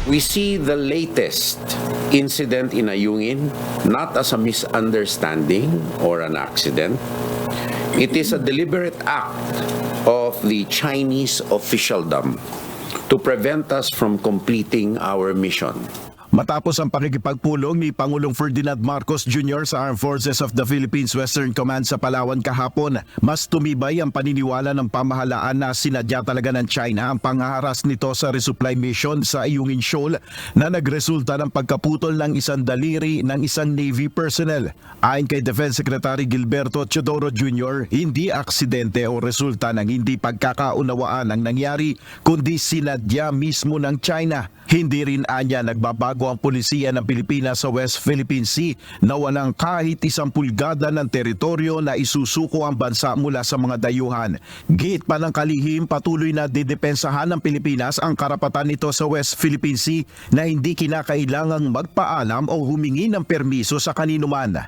We see the latest incident in Ayungin not as a misunderstanding or an accident. It is a deliberate act of the Chinese officialdom to prevent us from completing our mission. Matapos ang pakikipagpulong ni Pangulong Ferdinand Marcos Jr. sa Armed Forces of the Philippines Western Command sa Palawan kahapon, mas tumibay ang paniniwala ng pamahalaan na sinadya talaga ng China ang panghaharas nito sa resupply mission sa Ayungin Shoal na nagresulta ng pagkaputol ng isang daliri ng isang Navy personnel. Ayon kay Defense Secretary Gilberto Teodoro Jr., hindi aksidente o resulta ng hindi pagkakaunawaan ang nangyari, kundi sinadya mismo ng China. Hindi rin anya nagbabago ang pulisiya ng Pilipinas sa West Philippine Sea na walang kahit isang pulgada ng teritoryo na isusuko ang bansa mula sa mga dayuhan. Giit pa ng kalihim, patuloy na didepensahan ng Pilipinas ang karapatan nito sa West Philippine Sea na hindi kinakailangang magpaalam o humingi ng permiso sa kaninuman.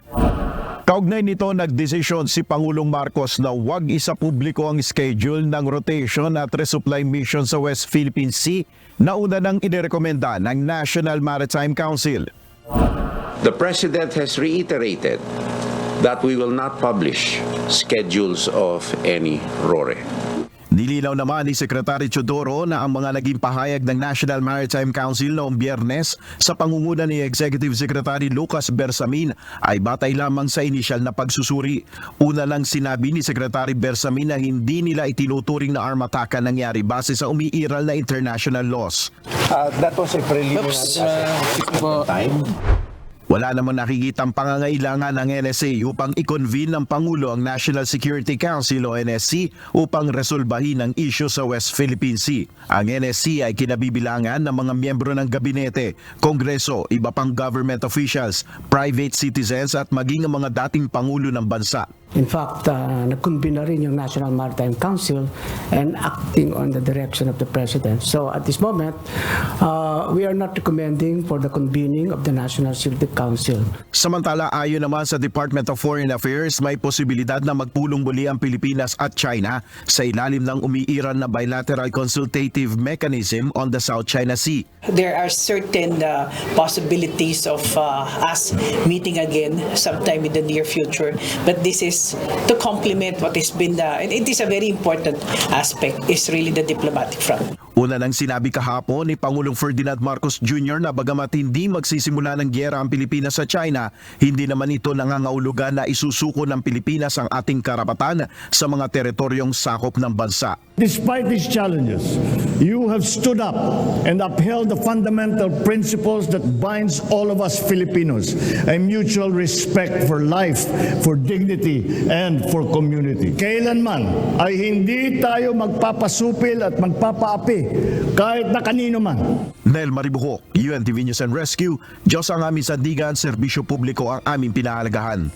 Kaugnay nito, nagdesisyon si Pangulong Marcos na huwag isapubliko ang schedule ng rotation at resupply mission sa West Philippine Sea na una nang inirekomenda ng National Maritime Council. The President has reiterated that we will not publish schedules of any RORE. Nilinaw naman ni Secretary Teodoro na ang mga naging pahayag ng National Maritime Council noong Biyernes sa pangunguna ni Executive Secretary Lucas Bersamin ay batay lamang sa inisyal na pagsusuri. Una lang sinabi ni Secretary Bersamin na hindi nila itinuturing na arm attack ang nangyari base sa umiiral na international laws. That was a preliminary time. Wala namang nakikitang pangangailangan ng NSA upang i-convene ng Pangulo ang National Security Council o NSC upang resolbahin ang issue sa West Philippine Sea. Ang NSC ay kinabibilangan ng mga miyembro ng gabinete, kongreso, iba pang government officials, private citizens at maging ang mga dating Pangulo ng bansa. In fact, nag-convene na rin yung National Maritime Council and acting on the direction of the President. So at this moment, we are not recommending for the convening of the National Security Council. Samantala, ayon naman sa Department of Foreign Affairs, may posibilidad na magpulong muli ang Pilipinas at China sa ilalim ng umiiral na bilateral consultative mechanism on the South China Sea. There are certain possibilities of us meeting again sometime in the near future, but this is to complement what has been and it is a very important aspect, is really the diplomatic front. Una nang sinabi kahapon ni Pangulong Ferdinand Marcos Jr. na bagamat hindi magsisimula ng gyera ang Pilipinas sa China, hindi naman ito nangangahulugan na isusuko ng Pilipinas ang ating karapatan sa mga teritoryong sakop ng bansa. Despite these challenges, you have stood up and upheld the fundamental principles that binds all of us Filipinos, a mutual respect for life, for dignity, and for community. Kailanman ay hindi tayo magpapasupil at magpapaapi kahit na kanino man. Nel Maribuhok, UNTV News and Rescue, Diyos ang aming sandigan, serbisyo publiko ang aming pinahalagahan.